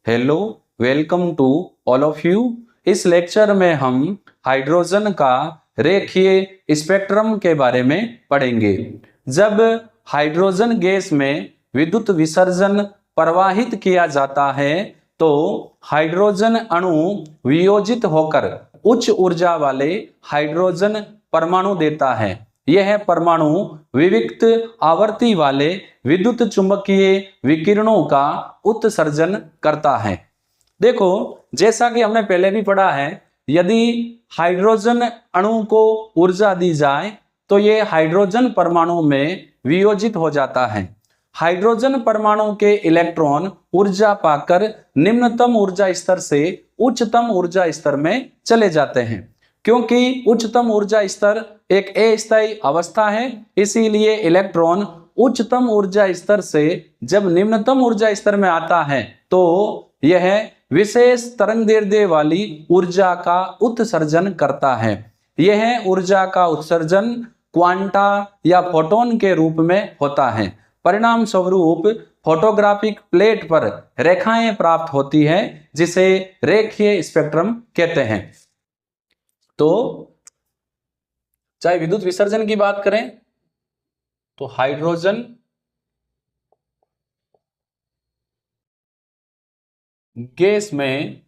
Hello, welcome to all of you. इस lecture में हम हाइड्रोजन का रेखीय स्पेक्ट्रम के बारे में पढ़ेंगे। जब हाइड्रोजन गैस में विद्युत विसर्जन प्रवाहित किया जाता है तो हाइड्रोजन अणु वियोजित होकर उच्च ऊर्जा वाले हाइड्रोजन परमाणु देता है। यह परमाणु विविक्त आवर्ती वाले विद्युत चुंबकीय विकिरणों का उत्सर्जन करता है। देखो, जैसा कि हमने पहले भी पढ़ा है, यदि हाइड्रोजन अणु को ऊर्जा दी जाए तो ये हाइड्रोजन परमाणु में वियोजित हो जाता है। हाइड्रोजन परमाणु के इलेक्ट्रॉन ऊर्जा पाकर निम्नतम ऊर्जा स्तर से उच्चतम ऊर्जा स्तर में चले जाते हैं। क्योंकि उच्चतम ऊर्जा स्तर एक अस्थायी अवस्था है, इसीलिए इलेक्ट्रॉन उच्चतम ऊर्जा स्तर से जब निम्नतम ऊर्जा स्तर में आता है तो यह विशेष तरंगदैर्ध्य वाली ऊर्जा का उत्सर्जन करता है। यह ऊर्जा का उत्सर्जन क्वांटा या फोटोन के रूप में होता है। परिणाम स्वरूप फोटोग्राफिक प्लेट पर रेखाएं प्राप्त होती है, जिसे रेखीय स्पेक्ट्रम कहते हैं। तो चाहे विद्युत विसर्जन की बात करें तो हाइड्रोजन गैस में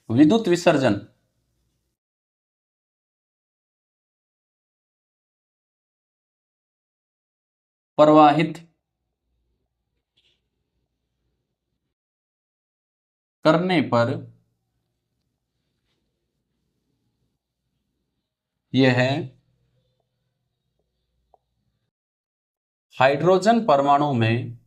विद्युत विसर्जन प्रवाहित करने पर यह हाइड्रोजन परमाणु में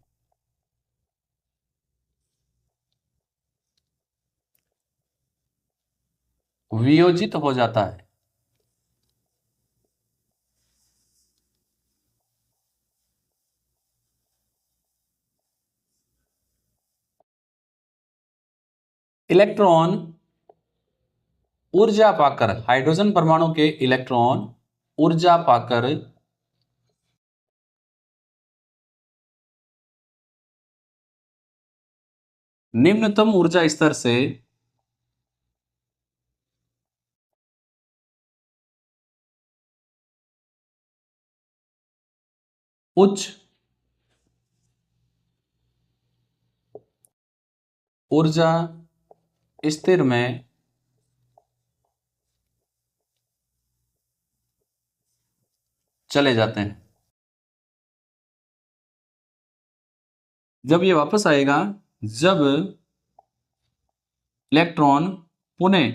वियोजित हो जाता है। इलेक्ट्रॉन ऊर्जा पाकर, हाइड्रोजन परमाणु के इलेक्ट्रॉन ऊर्जा पाकर निम्नतम ऊर्जा स्तर से उच्च ऊर्जा स्तर में चले जाते हैं। जब ये वापस आएगा, जब इलेक्ट्रॉन पुनः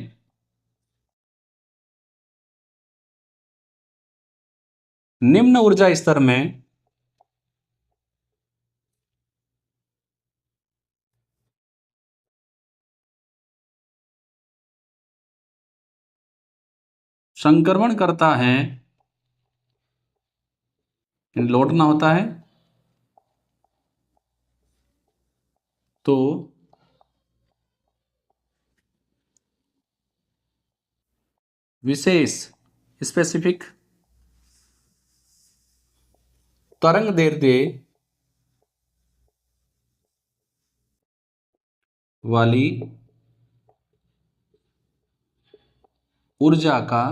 निम्न ऊर्जा स्तर में संक्रमण करता है, लौटना होता है, तो विशेष स्पेसिफिक तरंगदैर्ध्य वाली ऊर्जा का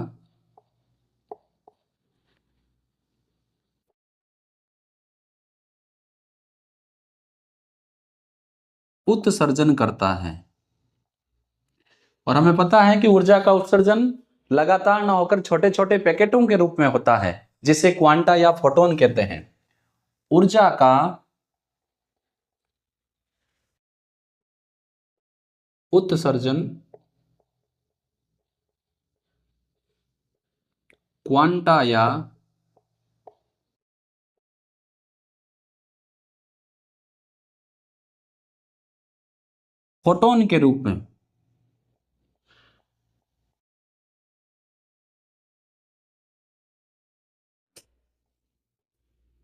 उत्सर्जन करता है। और हमें पता है कि ऊर्जा का उत्सर्जन लगातार न होकर छोटे छोटे पैकेटों के रूप में होता है, जिसे क्वांटा या फोटोन कहते हैं। ऊर्जा का उत्सर्जन क्वांटा या फोटोन के रूप में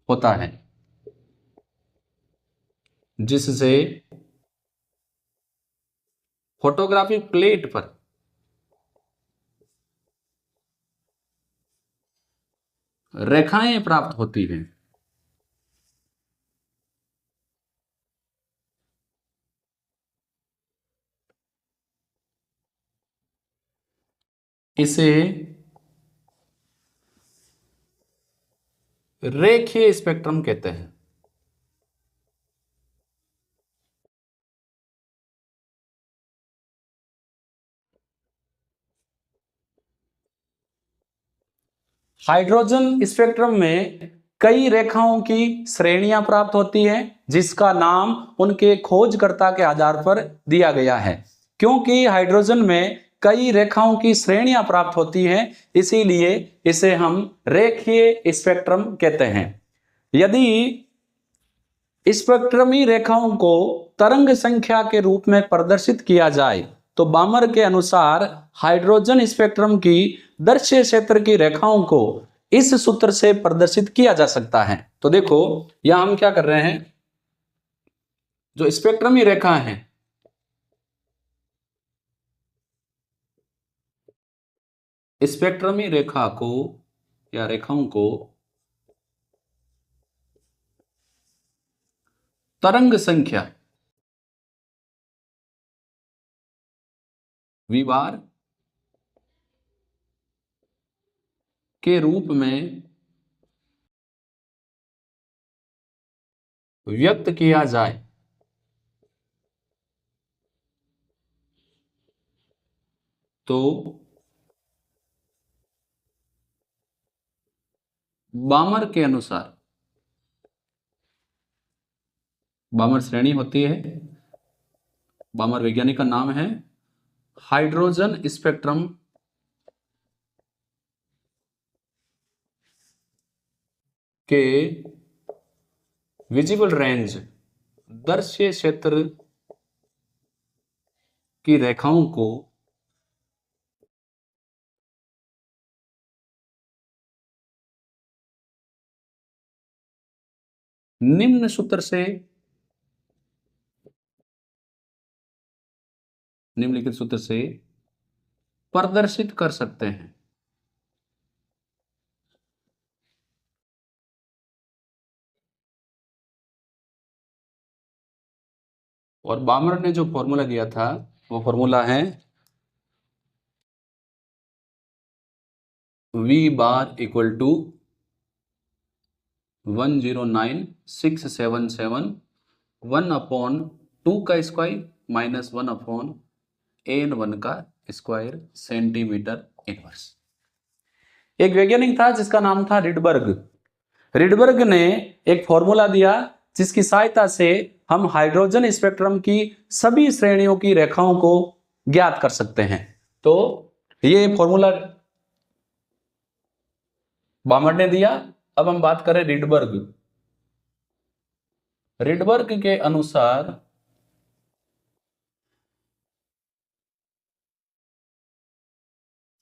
होता है, जिससे फोटोग्राफिक प्लेट पर रेखाएं प्राप्त होती हैं। इसे रेखीय स्पेक्ट्रम कहते हैं। हाइड्रोजन स्पेक्ट्रम में कई रेखाओं की श्रेणियां प्राप्त होती हैं, जिसका नाम उनके खोजकर्ता के आधार पर दिया गया है। क्योंकि हाइड्रोजन में कई रेखाओं की श्रेणियां प्राप्त होती हैं, इसीलिए इसे हम रेखीय स्पेक्ट्रम कहते हैं। यदि स्पेक्ट्रमी रेखाओं को तरंग संख्या के रूप में प्रदर्शित किया जाए तो बामर के अनुसार हाइड्रोजन स्पेक्ट्रम की दृश्य क्षेत्र की रेखाओं को इस सूत्र से प्रदर्शित किया जा सकता है। तो देखो यहां हम क्या कर रहे हैं, जो स्पेक्ट्रमी रेखा है, स्पेक्ट्रमी रेखा को या रेखाओं को तरंग संख्या वी बार के रूप में व्यक्त किया जाए तो बामर के अनुसार, बामर श्रेणी होती है, बामर वैज्ञानिक का नाम है, हाइड्रोजन स्पेक्ट्रम के विजिबल रेंज दृश्य क्षेत्र की रेखाओं को निम्न सूत्र से, निम्नलिखित सूत्र से प्रदर्शित कर सकते हैं। और बामर ने जो फॉर्मूला दिया था वो फॉर्मूला है V बार इक्वल टू 109677 1/2 का स्क्वायर माइनस 1/n1 का स्क्वायर सेंटीमीटर इनवर्स। एक वैज्ञानिक था जिसका नाम था रिडबर्ग। रिडबर्ग ने एक फॉर्मूला दिया जिसकी सहायता से हम हाइड्रोजन स्पेक्ट्रम की सभी श्रेणियों की रेखाओं को ज्ञात कर सकते हैं। तो ये फॉर्मूला बामर ने दिया। अब हम बात करें रिडबर्ग। रिडबर्ग के अनुसार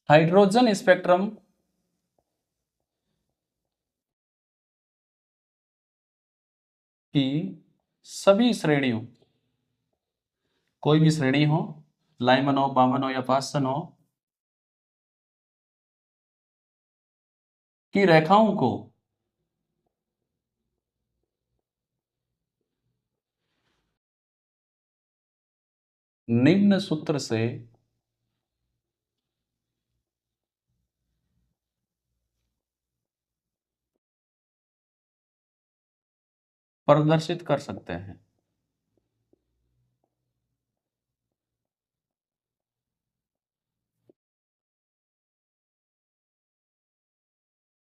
हाइड्रोजन स्पेक्ट्रम की सभी श्रेणियों, कोई भी श्रेणी हो, लाइमन हो, बामन हो या पास्सन हो, की रेखाओं को निम्न सूत्र से प्रदर्शित कर सकते हैं।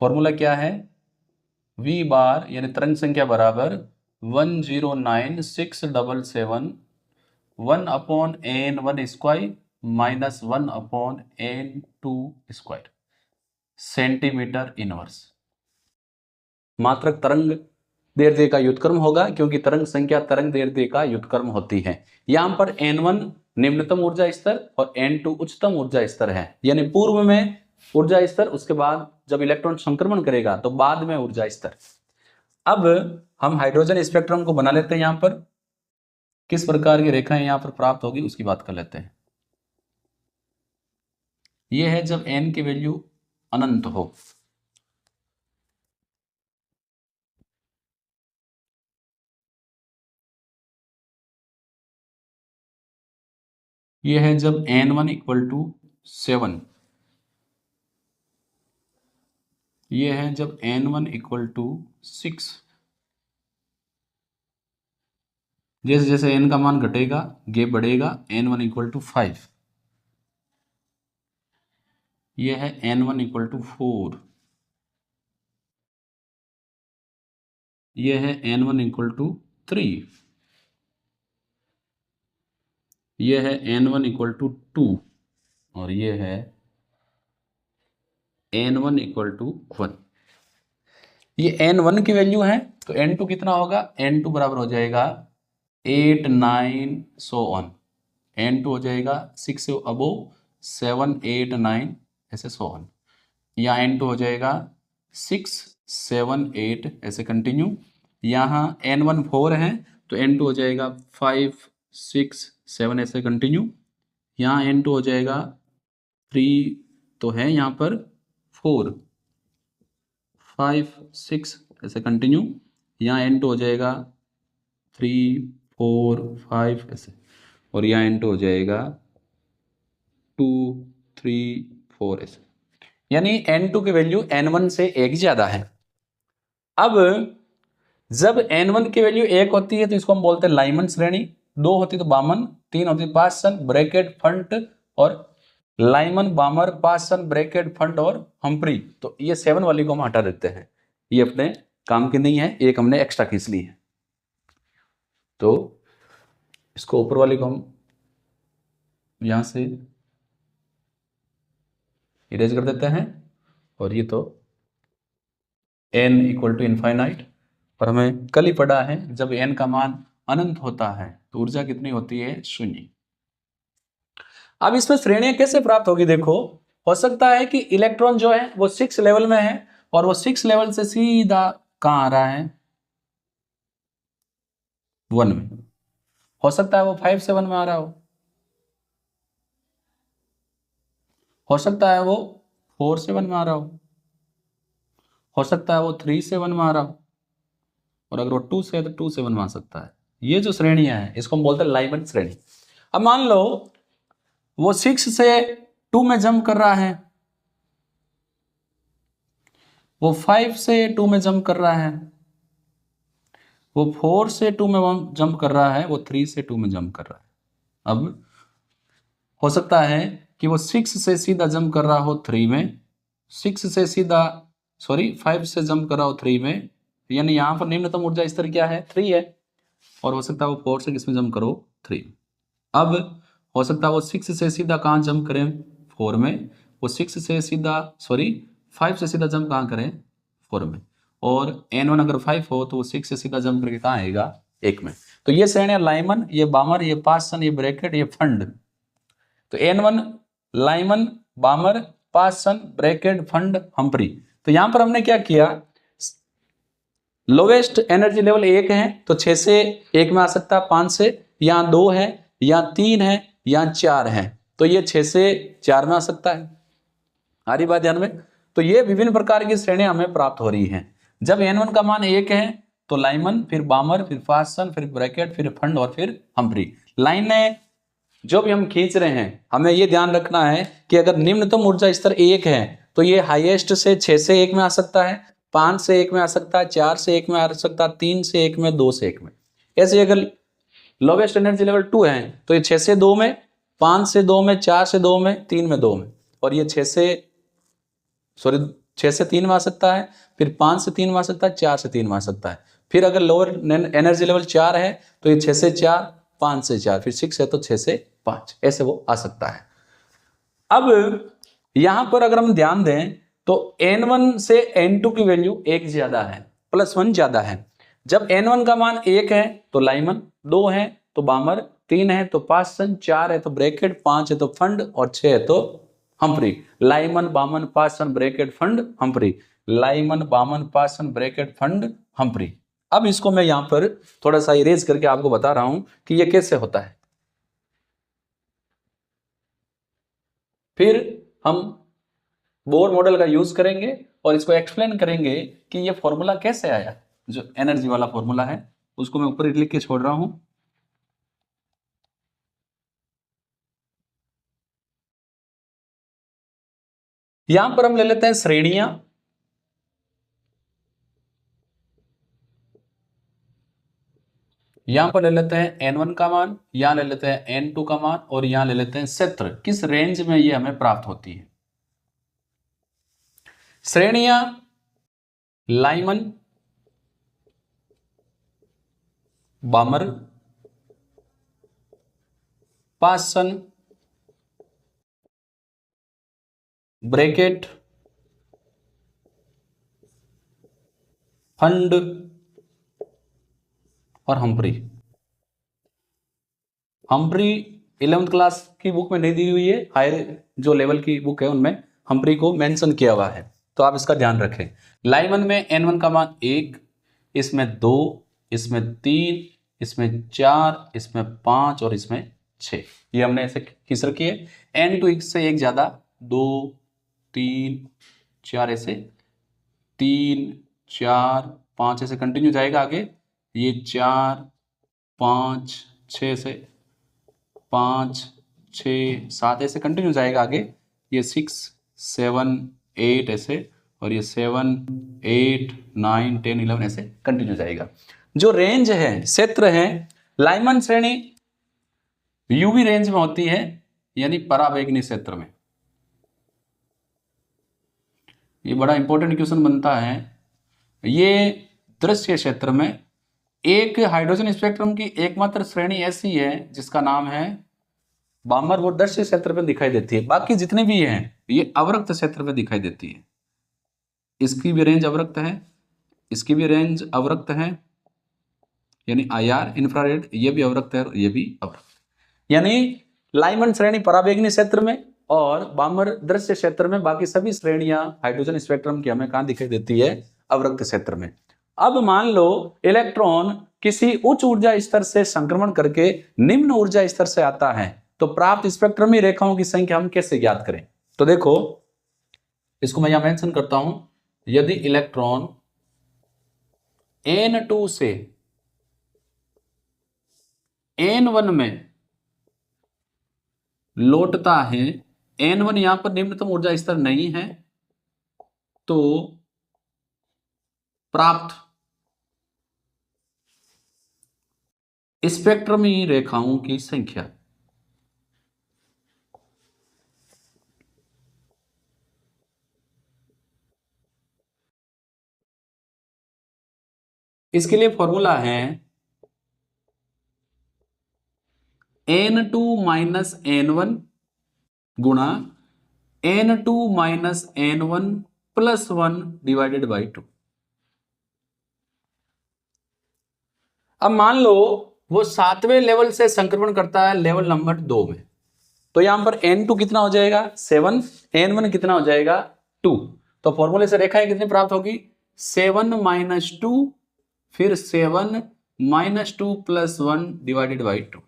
फॉर्मूला क्या है? V बार यानी तरंग संख्या बराबर 109677 1/n1 square minus 1/n2 square centimetre inverse. मात्रक तरंग दैर्ध्य का व्युत्क्रम होगा, क्योंकि तरंग संख्या तरंग दैर्ध्य का व्युत्क्रम होती है। यहां पर n1 निम्नतम ऊर्जा स्तर और n2 उच्चतम ऊर्जा स्तर है, यानी पूर्व में ऊर्जा स्तर, उसके बाद जब इलेक्ट्रॉन संक्रमण करेगा तो बाद में ऊर्जा स्तर। अब हम हाइड्रोजन स्पेक्ट्रम को बना लेते हैं। यहां पर किस प्रकार की रेखाएं यहां पर प्राप्त होगी उसकी बात कर लेते हैं। यह है जब n की वैल्यू अनंत हो। यह है जब n1 इक्वल टू 7, ये है जब n1 इक्वल टू 6, जैसे जैसे n का मान घटेगा गैप बढ़ेगा, n1 इक्वल टू 5, ये है n1 इक्वल टू 4, ये है n1 इक्वल टू 3, ये है n1 इक्वल टू 2, और ये है n1 इक्वल टू 1। ये n1 की वैल्यू है, तो n2 कितना होगा, n2 बराबर हो जाएगा 8 9 सो ऑन, n2 हो जाएगा 6 से अबोव 7 8 9 ऐसे सो ऑन, यहाँ n2 हो जाएगा 6 7 8 ऐसे कंटिन्यू, यहाँ n1 4 है तो n2 हो जाएगा 5 6 7 ऐसे कंटिन्यू, यहाँ n2 हो जाएगा 3 तो है यहाँ पर 4 5 6 ऐसे कंटिन्यू, यहाँ n2 हो जाएगा 3 4 5 ऐसे, और यहाँ n2 हो जाएगा 2 3 4 ऐसे, यानी n2 की वैल्यू n1 से एक ज्यादा है। अब जब n1 की वैल्यू एक होती है तो इसको हम बोलते हैं लाइमन श्रेणी, दो होती तो बामन, तीन होती पाससन ब्रैकेट फंट और लाइमन बामर पाससन ब्रैकेट फंट और हम्फ्री। तो ये 7 वाली को हम हटा देते हैं, ये अपने काम की नहीं है, एक हमने एक्स्ट्रा खींच ली है, तो इसको ऊपर वाली को हम यहां से इरेज कर देते हैं, और ये तो n इक्वल टू इनफाइनाइट, और हमें कल ही पढ़ा है जब n का मान अनंत होता है तो ऊर्जा कितनी होती है, 0। अब इसमें श्रेणियां कैसे प्राप्त होगी, देखो हो सकता है कि इलेक्ट्रॉन जो है वो 6 लेवल में है और वो 6 लेवल से सीधा कहां आ रहा है, 1 में, हो सकता है वो 5 से 1 में आ रहा हो सकता है वो 4 से 1 में आ रहा हो सकता है वो 3 से 1 में आ रहा हो, और अगर वो 2 से है तो 2 से 1 में आ सकता है। ये जो श्रेणियां हैं इसको हम बोलते हैं लाइमन श्रेणी। अब मान लो वो 6 से 2 में जंप कर रहा है, वो 5 से 2 में जंप कर रहा है, वो 4 से 2 में जंप कर रहा है, वो 3 से 2 में जंप कर रहा है। अब हो सकता है कि वो 6 से सीधा जंप कर रहा हो 3 में, 6 से सीधा 5 से जंप कर रहा हो 3 में, यानी यहाँ पर निम्नतम ऊर्जा स्तर क्या है, 3 है, और हो सकता है वो 4 से किसमें जंप करो, 3। अब हो सकता है वो 6 से सीधा कहाँ जंप करें, 4 में, वो 6 से सीधा 5 से सीधा जंप कहाँ करें, 4 में, और n1 अगर 5 हो तो वो 6 से सीधा जंप करके कहाँ आएगा, 1 में। तो ये श्रेणियां लाइमन, ये बामर, ये पाससन, ये ब्रैकेट, ये फंड। तो n1 Lyman बामर पाससन bracket fund Humphry. तो यहां पर हमने क्या किया, लोवेस्ट एनर्जी लेवल 1 है तो 6 से 1 में आ सकता है, 5 से, यहाँ 2 है, यहाँ 3 है, यहाँ 4 है, तो ये 6 से 4 में आ सकता है। आ रही बात ध्यान में। तो ये विभिन्न प्रकार की श्रेणियां हमें प्राप्त हो रही हैं। जब n1 का मान 1 है तो लाइमन, फिर बामर, फिर पाससन, फिर ब्रैकेट, फिर फंड और फिर हम्फ्री। लाइनें जो भी हम खींच रहे हैं हमें ये ध्यान रखना है कि अगर निम्नतम ऊर्जा स्तर 1 है तो ये हाईएस्ट से 6 से 1 में आ सकता है, 5 से 1 में आ सकता है, 4 से 1 में आ सकता है, 3 से 1 में, 2 से 1 में। ऐसे अगर लोवेस्ट एनर्जी लेवल 2 है तो ये 6 से 2 में, 5 से 2 में, 4 से 2 में, 3 में 2 में, और ये 6 से 3 में आ सकता है, फिर 5 से 3 में आ सकता है, 4 से 3 में आ सकता है। फिर अगर लोअर एनर्जी लेवल 4 है तो ये 6 से 4, 5 से 4, फिर 6 है तो 6 से 5, ऐसे वो आ सकता है। अब यहां पर अगर हम ध्यान दें तो n1 से n2 की वैल्यू 1 ज्यादा है, +1 ज्यादा है। जब n1 का मान 1 है तो लाइमन, 2 है तो बामर, 3 है तो पाससन, 4 है तो ब्रैकेट, 5 है तो फंड और 6 है तो हम्फ्री। लाइमन बामन पाससन ब्रैकेट फंड हम्फ्री, लाइमन बामन पाससन ब्रैकेट फंड हम्फ्री। अब इसको मैं यहां पर थोड़ा सा इरेज करके आपको बता रहा हूं कि ये कैसे होता है। फिर हम बोर मॉडल का यूज करेंगे और इसको एक्सप्लेन करेंगे कि ये फॉर्मूला कैसे आया, जो एनर्जी वाला फॉर्मूला है उसको मैं ऊपर लिख के छोड़ रहा हूं। यहां पर हम ले लेते हैं श्रेणियां, यहां पर ले लेते हैं n1 का मान, यहां ले लेते हैं n2 का मान और यहां ले लेते हैं क्षेत्र किस रेंज में ये हमें प्राप्त होती है। श्रेणियां लाइमन, बामर, पासन, ब्रैकेट, फंड और हम्फ्री। हम्फ्री 11th क्लास की बुक में नहीं दी हुई है, हायर जो लेवल की बुक है उनमें हम्फ्री को मेंशन किया हुआ है, तो आप इसका ध्यान रखें। लाइमन में n1 का मान 1, इसमें 2, इसमें 3, इसमें 4, इसमें 5 और इसमें 6, ये हमने ऐसे खींच रखी है। n2 से एक ज्यादा, 2, 3, 4 ऐसे, 3, 4, 5 ऐसे कंटिन्यू जाएगा आगे, ये 4, 5, 6 से 5, 6, 7 ऐसे कंटिन्यू जाएगा आगे, ये 6, 7, 8 ऐसे और ये 7, 8, 9, 10, 11 ऐसे कंटिन्यू जाएगा। जो रेंज है, क्षेत्र है, लाइमन श्रेणी यूवी रेंज में होती है, यानी पराबैंगनी क्षेत्र में। ये बड़ा इंपॉर्टेंट क्वेश्चन बनता है। ये दृश्य क्षेत्र में एक हाइड्रोजन स्पेक्ट्रम की एकमात्र श्रेणी ऐसी है जिसका नाम है बामर, वो दृश्य क्षेत्र में दिखाई देती है। बाकी जितने भी हैं ये अवरक्त क्षेत्र में दिखाई देती है। इसकी भी रेंज अवरक्त है, इसकी भी रेंज अवरक्त है, यानी IR इंफ्रारेड, ये भी अवरक्त है और ये भी अवरक्त। यानी लाइमन श्रेणी पराबैंगनी क्षेत्र में और बामर दृश्य क्षेत्र में, बाकी सभी श्रेणियां हाइड्रोजन स्पेक्ट्रम की हमें कहां दिखाई देती है? अवरक्त क्षेत्र में। अब मान लो इलेक्ट्रॉन किसी उच्च ऊर्जा स्तर से संक्रमण करके निम्न ऊर्जा स्तर से आता है, तो प्राप्त स्पेक्ट्रमी रेखाओं की संख्या हम कैसे ज्ञात करें? तो देखो, इसको मैं यहां मेंशन करता हूं। यदि इलेक्ट्रॉन N2 से N1 में लौटता है, N1 यहां पर निम्नतम ऊर्जा स्तर नहीं है, तो प्राप्त स्पेक्ट्रमी रेखाओं की संख्या। इसके लिए फॉर्मूला है N2 माइनस N1 गुणा N2 minus N1 plus 1 divided by 2। अब मान लो वो 7वें लेवल से संक्रमण करता है लेवल नंबर 2 में, तो यहां पर N2 कितना हो जाएगा? 7, N1 कितना हो जाएगा? 2। तो फॉर्मूले से रेखाएं कितनी प्राप्त होगी? 7 माइनस 2, फिर 7 माइनस 2 प्लस 1 डिवाइडेड बाई 2।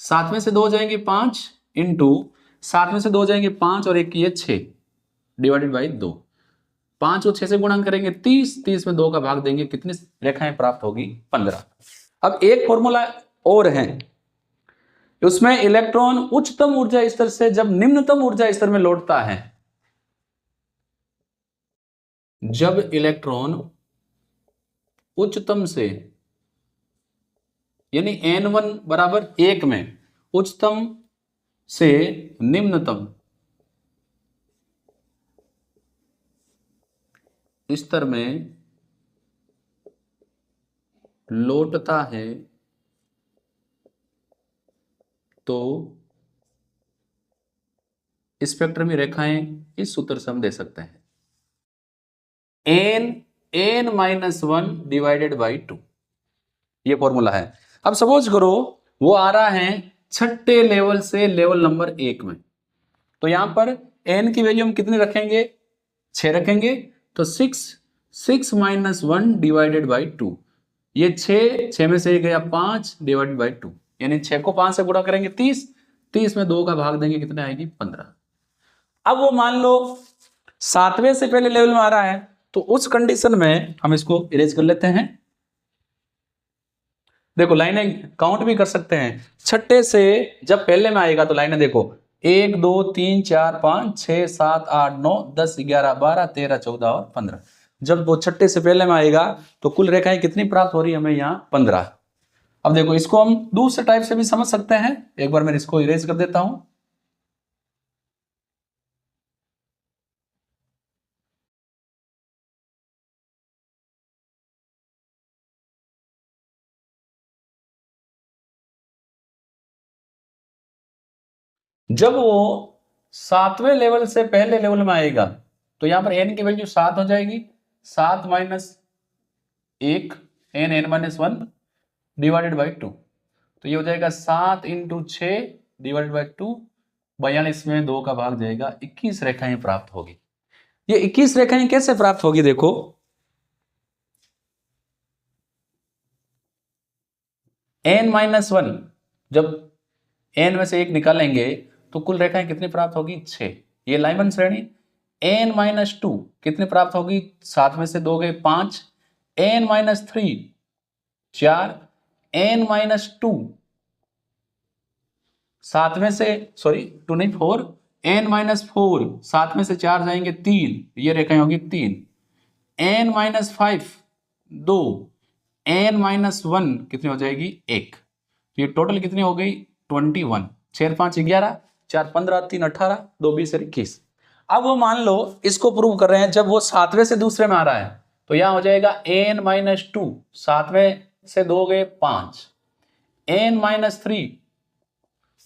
7 में से 2 हो जाएंगे 5 इंटू 7 में से 2 हो जाएंगे 5 और 1 की 6 डिवाइडेड बाई 2। 5 और 6 से गुणा करेंगे 30, 30 में 2 का भाग देंगे, कितनी रेखाएं प्राप्त होगी? 15। अब एक फॉर्मूला और है, उसमें इलेक्ट्रॉन उच्चतम ऊर्जा स्तर से जब निम्नतम ऊर्जा स्तर में लौटता है, जब इलेक्ट्रॉन उच्चतम से यानी N1 बराबर 1 में उच्चतम से निम्नतम स्तर में लौटता है, तो स्पेक्ट्रमी रेखाएं इस सूत्र से हम दे सकते हैं, n माइनस 1 डिवाइडेड बाई 2। ये फॉर्मूला है। अब सपोज करो वो आ रहा है 6ठे लेवल से लेवल नंबर 1 में, तो यहां पर n की वैल्यू हम कितनी रखेंगे? 6 रखेंगे, तो 6 माइनस 1 डिवाइडेड बाई 2। ये 6 में से गया 5 डिवाइडेड बाई 2, यानी 6 को 5 से गुणा करेंगे 30, 30 में 2 का भाग देंगे, कितने आएगी? 15। अब वो मान लो 7वें से पहले लेवल में आ रहा है, तो उस कंडीशन में हम इसको इरेज कर लेते हैं। देखो लाइनें काउंट भी कर सकते हैं। 6ठे से जब पहले में आएगा तो लाइनें देखो 1 2 3 4 5 6 7 8 9 10 11 12 13 14 और 15। जब वो 6ठे से पहले में आएगा तो कुल रेखाएं कितनी प्राप्त हो रही है हमें? यहाँ 15। अब देखो इसको हम दूसरे टाइप से भी समझ सकते हैं। एक बार मैं इसको इरेज कर देता हूं। जब वो 7वें लेवल से पहले लेवल में आएगा तो यहां पर एन की वैल्यू 7 हो जाएगी। 7 minus 1 n minus 1 divided by 2, तो ये हो जाएगा 7 इंटू 6 डिवाइडेड बाई 2। 42 में 2 का भाग जाएगा, 21 रेखाएं प्राप्त होगी। ये 21 रेखाएं कैसे प्राप्त होगी? देखो n माइनस 1, जब n में से एक निकालेंगे तो कुल रेखाएं कितनी प्राप्त होगी? 6। ये लाइमन श्रेणी। n माइनस 2 कितनी प्राप्त होगी? 7 में से 2 गए 5। n minus 3 4। n माइनस 2 7 में से, सॉरी 2 नहीं 4। n माइनस 4 7 में से 4 जाएंगे 3, ये रेखाएं होगी 3। n minus 5 2। n माइनस 1 कितनी हो जाएगी? 1। तो ये टोटल कितनी हो गई? 21। 6 5 11, 4 15, 3 18, 2 20 और 21। अब वो मान लो इसको प्रूव कर रहे हैं जब वो 7वें से दूसरे में आ रहा है, तो यहां हो जाएगा n माइनस 2, 7वें से 2 गए 5। n माइनस 3,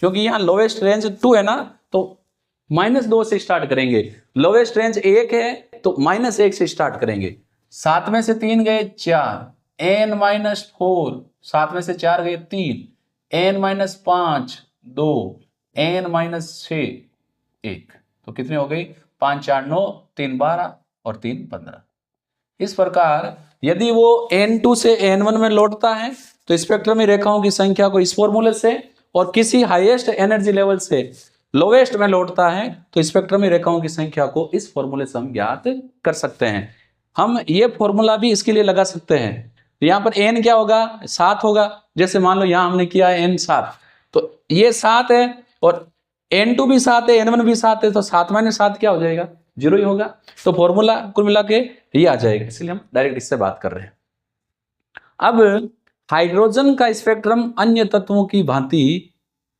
क्योंकि यहां लोवेस्ट रेंज 2 है ना, तो -2 से स्टार्ट करेंगे। लोवेस्ट रेंज 1 है तो -1 से स्टार्ट करेंगे। 7 में से 3 गए 4। n माइनस 4 7 में से 4 गए 3। n minus 5 2। n minus 6 1। तो कितनी हो गई? 5 4 9, 3 12 और 3 15। इस प्रकार यदि वो n2 से n1 में लौटता है तो स्पेक्ट्रमी रेखाओं की संख्या को इस फॉर्मूले से, और किसी हाईएस्ट एनर्जी लेवल से लोवेस्ट में लौटता है तो स्पेक्ट्रमी रेखाओं की संख्या को इस फॉर्मूले से हम ज्ञात कर सकते हैं। हम ये फॉर्मूला भी इसके लिए लगा सकते हैं। तो यहां पर n क्या होगा? 7 होगा। जैसे मान लो यहां हमने किया है n 7, तो ये 7 है और n2 भी 7 है, n1 भी 7 है, तो 7 माइनस 7 क्या हो जाएगा? 0 ही होगा। तो फॉर्मूला कुल मिला के ये आ जाएगा, इसलिए हम डायरेक्ट इससे बात कर रहे हैं। अब हाइड्रोजन का स्पेक्ट्रम अन्य तत्वों की भांति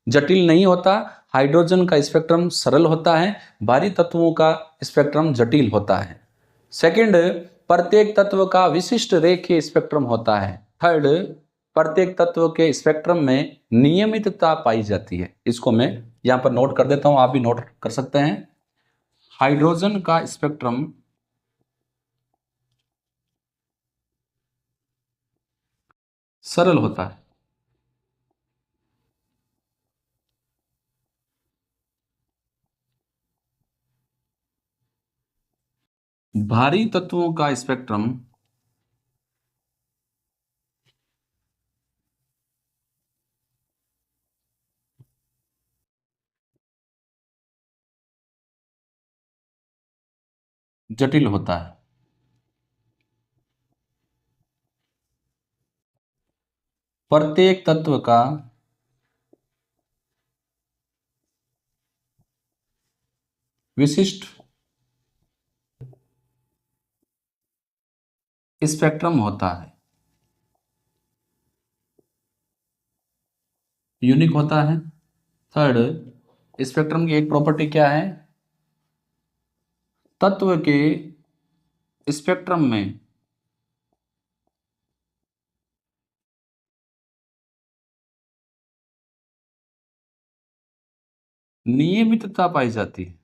जटिल नहीं होता। हाइड्रोजन का स्पेक्ट्रम सरल होता है, भारी तत्वों का स्पेक्ट्रम जटिल होता है। सेकंड, प्रत्येक तत्व का विशिष्ट रेखीय स्पेक्ट्रम होता है। थर्ड, प्रत्येक तत्व के स्पेक्ट्रम में नियमितता पाई जाती है। इसको मैं यहां पर नोट कर देता हूं, आप भी नोट कर सकते हैं। हाइड्रोजन का स्पेक्ट्रम सरल होता है। भारी तत्वों का स्पेक्ट्रम जटिल होता है। प्रत्येक तत्व का विशिष्ट स्पेक्ट्रम होता है, यूनिक होता है। थर्ड, स्पेक्ट्रम की एक प्रॉपर्टी क्या है? तत्व के स्पेक्ट्रम में नियमितता पाई जाती है।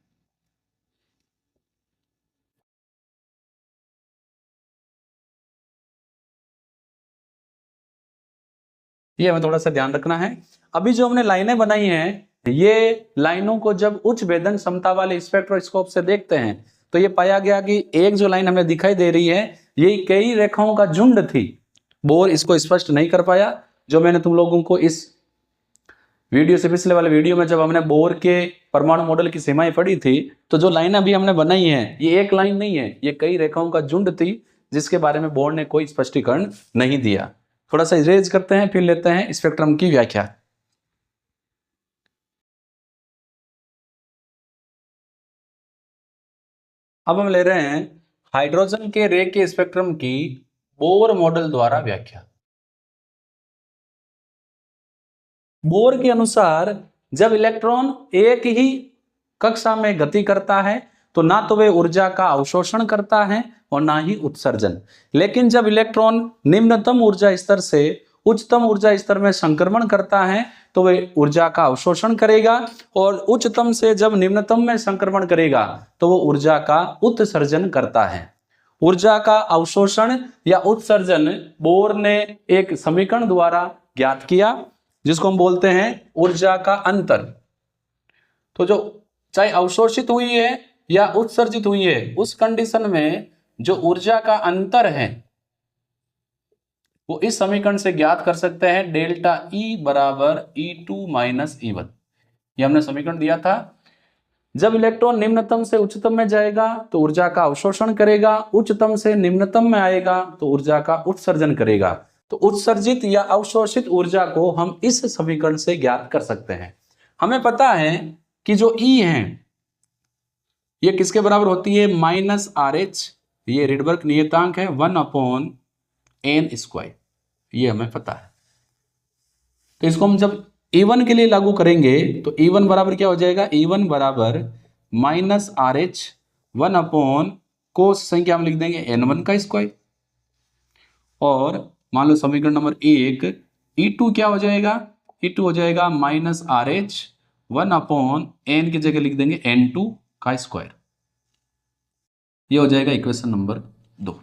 ये हमें थोड़ा सा ध्यान रखना है। अभी जो हमने लाइनें बनाई हैं, ये लाइनों को जब उच्च भेदन क्षमता वाले स्पेक्ट्रोस्कोप से देखते हैं तो ये पाया गया कि एक जो लाइन हमें दिखाई दे रही है ये कई रेखाओं का झुंड थी। बोर इसको स्पष्ट नहीं कर पाया। जो मैंने तुम लोगों को इस वीडियो से पिछले वाले वीडियो में जब हमने बोर के परमाणु मॉडल की सीमाएं पढ़ी थी, तो जो लाइन अभी हमने बनाई है ये एक लाइन नहीं है, ये कई रेखाओं का झुंड थी जिसके बारे में बोर ने कोई स्पष्टीकरण नहीं दिया। थोड़ा सा इरेज करते हैं, फिर लेते हैं स्पेक्ट्रम की व्याख्या। अब हम ले रहे हैं हाइड्रोजन के रे के स्पेक्ट्रम की बोर मॉडल द्वारा व्याख्या। बोर के अनुसार जब इलेक्ट्रॉन एक ही कक्षा में गति करता है तो ना तो वे ऊर्जा का अवशोषण करता है और ना ही उत्सर्जन। लेकिन जब इलेक्ट्रॉन निम्नतम ऊर्जा स्तर से उच्चतम ऊर्जा स्तर में संक्रमण करता है तो वे ऊर्जा का अवशोषण करेगा, और उच्चतम से जब निम्नतम में संक्रमण करेगा तो वो ऊर्जा का उत्सर्जन करता है। ऊर्जा का अवशोषण या उत्सर्जन बोर ने एक समीकरण द्वारा ज्ञात किया, जिसको हम बोलते हैं ऊर्जा का अंतर। तो जो चाहे अवशोषित हुई है या उत्सर्जित हुई है, उस कंडीशन में जो ऊर्जा का अंतर है वो इस समीकरण से ज्ञात कर सकते हैं, डेल्टा E बराबर E2 माइनस E1। ये हमने समीकरण दिया था। जब इलेक्ट्रॉन निम्नतम से उच्चतम में जाएगा तो ऊर्जा का अवशोषण करेगा, उच्चतम से निम्नतम में आएगा तो ऊर्जा का उत्सर्जन करेगा। तो उत्सर्जित या अवशोषित ऊर्जा को हम इस समीकरण से ज्ञात कर सकते हैं। हमें पता है कि जो E है ये किसके बराबर होती है, माइनस RH। ये रिडबर्ग नियतांक है 1/n²। ये हमें पता है। तो इसको हम जब E1 के लिए लागू करेंगे तो E1 बराबर क्या हो जाएगा, E1 बराबर माइनस RH 1 कोस संख्या हम लिख देंगे n1²। और मान लो समीकरण नंबर 1 E2 क्या हो जाएगा, E2 हो जाएगा माइनस RH 1/n की जगह लिख देंगे n2²। ये हो जाएगा इक्वेशन नंबर 2।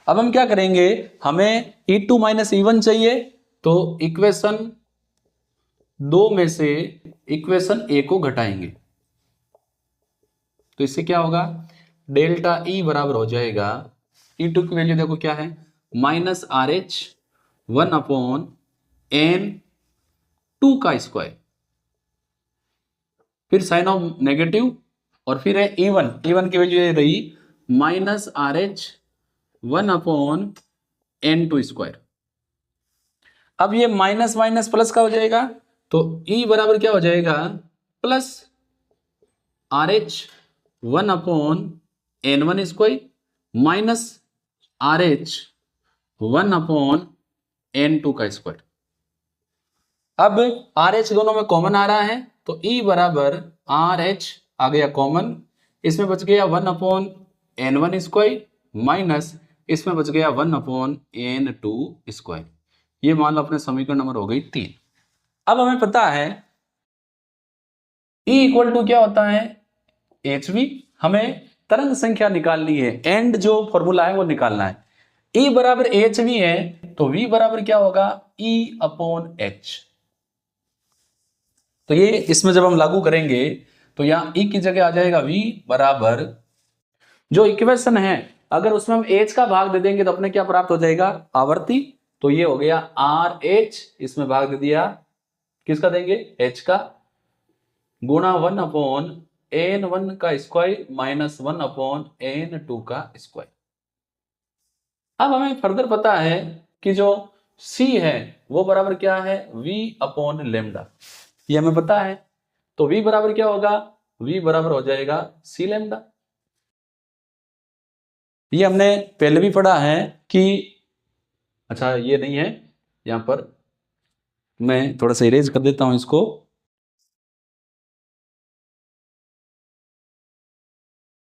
अब हम क्या करेंगे, हमें E2 माइनस E1 चाहिए, तो इक्वेशन 2 में से इक्वेशन A को घटाएंगे। तो इससे क्या होगा, डेल्टा E बराबर हो जाएगा, E2 की वैल्यू देखो क्या है, माइनस RH 1/n2²। फिर साइन ऑफ नेगेटिव और फिर है E1 की वैल्यू ये रही माइनस RH 1/n2²। अब ये माइनस माइनस प्लस का हो जाएगा, तो E बराबर क्या हो जाएगा, plus RH 1/n1² minus RH 1/n2²। अब RH दोनों में कॉमन आ रहा है तो E बराबर RH आ गया कॉमन, इसमें बच गया 1/n1² माइनस इसमें बच गया 1/n2²। ये मान लो अपने समीकरण नंबर हो गई 3। अब हमें पता है E इक्वल टू क्या होता है, hv। हमें तरंग संख्या निकालनी है, एंड जो फॉर्मूला है वो निकालना है। E बराबर hv है तो V बराबर क्या होगा, E/h। तो ये इसमें जब हम लागू करेंगे तो यहां E की जगह आ जाएगा V बराबर, जो इक्वेशन है अगर उसमें हम h का भाग दे देंगे तो अपने क्या प्राप्त हो जाएगा, आवर्ती। तो ये हो गया RH, इसमें भाग दे दिया, किसका देंगे, h का, गुणा 1/n1² माइनस 1/n2²। अब हमें फर्दर पता है कि जो C है वो बराबर क्या है, V/λ। ये हमें पता है, तो V बराबर क्या होगा, V बराबर हो जाएगा C⍵। ये हमने पहले भी पढ़ा है कि, अच्छा ये नहीं है, यहां पर मैं थोड़ा सा इरेज कर देता हूं इसको।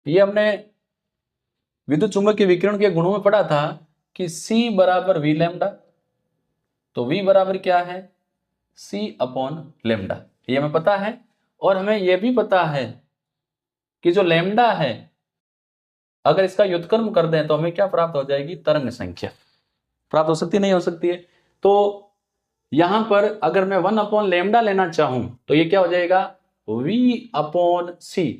ये हमने विद्युत चुंबकीय विकिरण के गुणों में पढ़ा था कि C बराबर V⍵। तो V बराबर क्या है, C/λ। ये हमें पता है। और हमें यह भी पता है कि जो लैम्डा है अगर इसका व्युत्क्रम कर दें तो हमें क्या प्राप्त हो जाएगी, तरंग संख्या प्राप्त हो सकती है, नहीं हो सकती है। तो यहां पर अगर मैं 1/λ लेना चाहूं तो ये क्या हो जाएगा, V/c।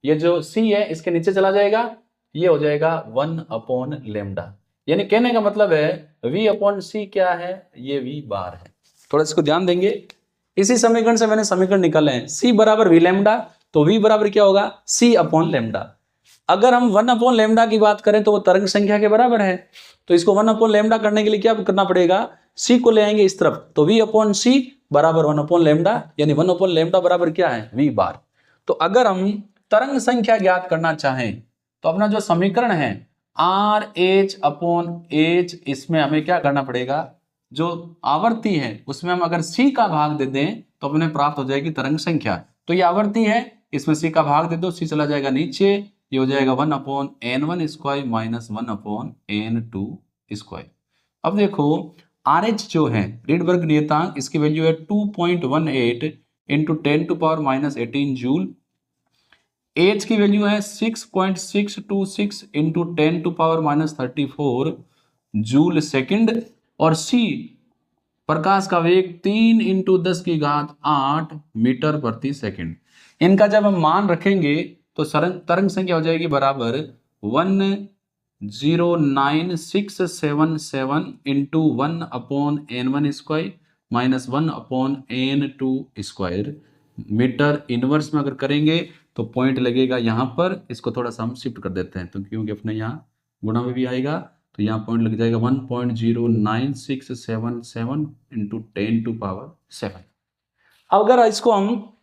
ये जो C है इसके नीचे चला जाएगा, ये हो जाएगा 1/λ। यानी कहने का मतलब है V/c क्या है, ये V बार है। थोड़ा इसको ध्यान देंगे। इसी समीकरण से मैंने समीकरण निकाले हैं, C बराबर V⍵, तो V बराबर क्या होगा, C/λ। अगर हम 1/λ की बात करें तो वो तरंग संख्या के बराबर है। तो इसको 1/λ करने के लिए क्या करना पड़ेगा, C को ले आएंगे इस तरफ, तो V/c बराबर 1/λ, यानी 1/λ बराबर क्या है, V बार। तो अगर हम तरंग संख्या ज्ञात करना चाहें तो अपना जो समीकरण है RH/h, इसमें हमें क्या करना पड़ेगा, जो आवर्ती है उसमें हम अगर c का भाग दे दें तो अपने प्राप्त हो जाएगी तरंग संख्या। तो ये आवर्ती है, इसमें c का भाग दे दो, c चला जाएगा नीचे, ये हो जाएगा 1/n1 square minus 1/n2 square. अब देखो RH जो है रीडबर्ग नियतांक, इसकी वैल्यू है 2.18 इंटू 10⁻⁻18 जूल। H की वैल्यू है 6.626 इंटू 10⁻⁻34 जूल सेकंड। और C प्रकाश का वेग 3 इंटू 10⁸ मीटर प्रति सेकंड। इनका जब हम मान रखेंगे तो तरंग संख्या हो जाएगी बराबर 109,677 into 1/n1 square minus 1/n2 square metre inverse में अगर करेंगे तो पॉइंट लगेगा यहाँ पर। इसको थोड़ा सा हम शिफ्ट कर देते हैं तो क्योंकि अपने यहाँ गुणा में भी आएगा तो यहाँ पॉइंट लग जाएगा 1.09677 इंटू 10⁻7। अगर इसको हम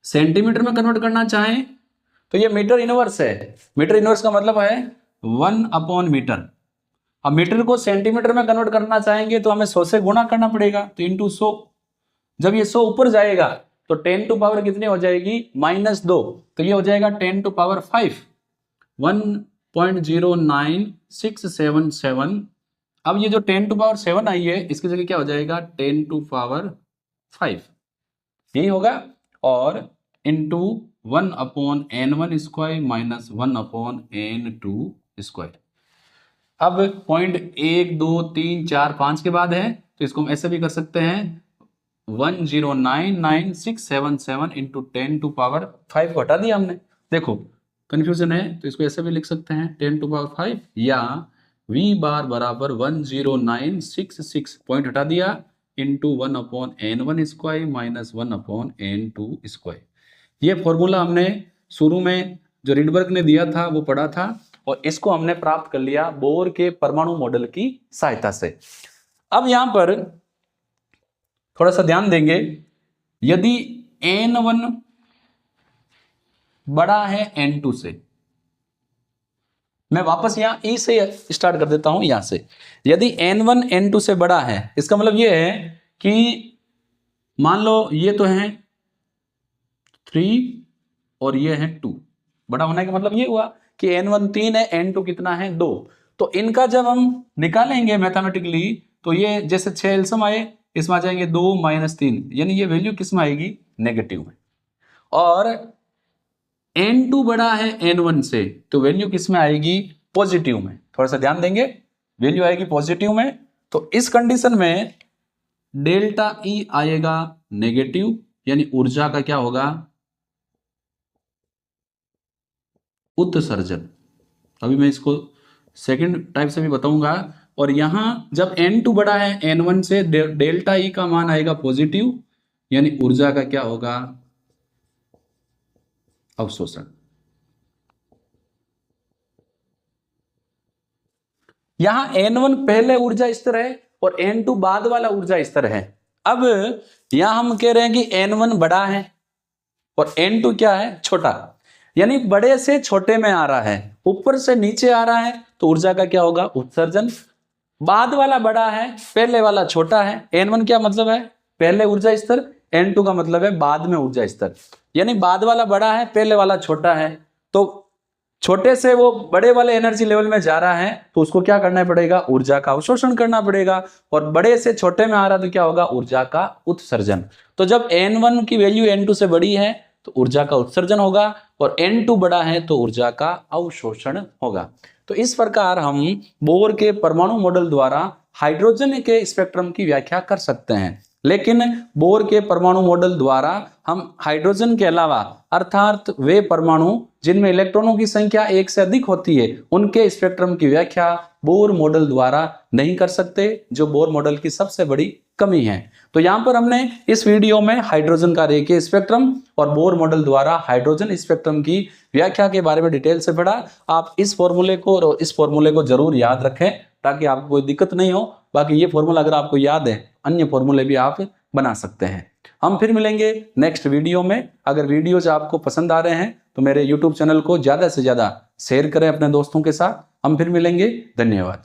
सेंटीमीटर में कन्वर्ट करना चाहें तो ये मीटर इनवर्स है। मीटर इनवर्स का मतलब है 1/मीटर। अब मीटर को सेंटीमीटर में कन्वर्ट करना चाहेंगे तो हमें 100 से गुणा करना पड़ेगा, तो इंटू 100। जब ये 100 ऊपर जाएगा तो 10 टू पावर कितनी हो जाएगी -2, तो ये हो जाएगा 10⁵ 1.09677। अब ये जो 10⁻7 आई है इसकी जगह क्या हो जाएगा 10⁵, यही होगा, और into 1/n1 square minus 1/n2 square. अब पॉइंट 1 2 3 4 5 के बाद है तो इसको हम ऐसे भी कर सकते हैं 1099677 इंटू 10⁵ को हटा दिया हमने। देखो कंफ्यूजन है तो इसको ऐसे भी लिख सकते हैं 10⁵, या v बार बराबर 10966 पॉइंट हटा दिया into 1/n1 square minus 1/n2 square. ये फॉर्मूला हमने शुरू में जो रीडबर्ग ने दिया था वो पढ़ा था, और इसको हमने प्राप्त कर लिया बोर के परमाणु मॉडल की सहायता से। अब यहां पर थोड़ा सा ध्यान देंगे, यदि n1 बड़ा है n2 से, मैं वापस यहां E से स्टार्ट कर देता हूं, यहां से यदि n1 n2 से बड़ा है इसका मतलब यह है कि मान लो ये तो है 3 और ये है 2। बड़ा होने का मतलब ये हुआ कि n1 3 है, n2 कितना है 2। तो इनका जब हम निकालेंगे मैथमेटिकली तो ये जैसे 6 एलसीएम आए इसमें आ जाएंगे 2 - 3, यानी ये वैल्यू किस में आएगी नेगेटिव में। और n2 बड़ा है n1 से तो वैल्यू किस में आएगी पॉजिटिव में। थोड़ा सा ध्यान देंगे, वैल्यू आएगी पॉजिटिव में। तो इस कंडीशन में डेल्टा E आएगा नेगेटिव, यानी ऊर्जा का क्या होगा उत्सर्जन। अभी मैं इसको सेकंड टाइप से भी बताऊंगा। और यहां जब n2 बड़ा है n1 से डेल्टा E का मान आएगा पॉजिटिव, यानी ऊर्जा का क्या होगा अवशोषण। यहां n1 पहले ऊर्जा स्तर है और n2 बाद वाला ऊर्जा स्तर है। अब यहां हम कह रहे हैं कि n1 बड़ा है और n2 क्या है छोटा, यानी बड़े से छोटे में आ रहा है, ऊपर से नीचे आ रहा है तो ऊर्जा का क्या होगा उत्सर्जन। बाद वाला बड़ा है, पहले वाला छोटा है। n1 क्या मतलब है पहले ऊर्जा स्तर, n2 का मतलब है बाद में ऊर्जा स्तर, यानी बाद वाला बड़ा है पहले वाला छोटा है। तो छोटे से वो बड़े वाले एनर्जी लेवल में जा रहा है तो उसको क्या करना पड़ेगा ऊर्जा का अवशोषण करना पड़ेगा, और बड़े से छोटे में आ रहा तो क्या होगा ऊर्जा का उत्सर्जन। तो जब n1 की वैल्यू n2 से बड़ी है तो ऊर्जा का उत्सर्जन होगा, और n2 बड़ा है तो ऊर्जा का अवशोषण होगा। तो इस प्रकार हम बोर के परमाणु मॉडल द्वारा हाइड्रोजन के स्पेक्ट्रम की व्याख्या कर सकते हैं। लेकिन बोर के परमाणु मॉडल द्वारा हम हाइड्रोजन के अलावा अर्थात वे परमाणु जिनमें इलेक्ट्रॉनों की संख्या 1 से अधिक होती है उनके स्पेक्ट्रम की व्याख्या बोर मॉडल द्वारा नहीं कर सकते, जो बोर मॉडल की सबसे बड़ी कमी है। तो यहां पर हमने इस वीडियो में हाइड्रोजन का रेखीय स्पेक्ट्रम और बोर मॉडल द्वारा हाइड्रोजन स्पेक्ट्रम की व्याख्या के बारे में डिटेल से पढ़ा। आप इस फॉर्मूले को और इस फॉर्मूले को जरूर याद रखें ताकि आपको कोई दिक्कत नहीं हो। बाकी ये फॉर्मूला अगर आपको याद है अन्य फॉर्मूले भी आप बना सकते हैं। हम फिर मिलेंगे नेक्स्ट वीडियो में। अगर वीडियोज आपको पसंद आ रहे हैं तो मेरे YouTube चैनल को ज़्यादा से ज़्यादा शेयर करें अपने दोस्तों के साथ। हम फिर मिलेंगे, धन्यवाद।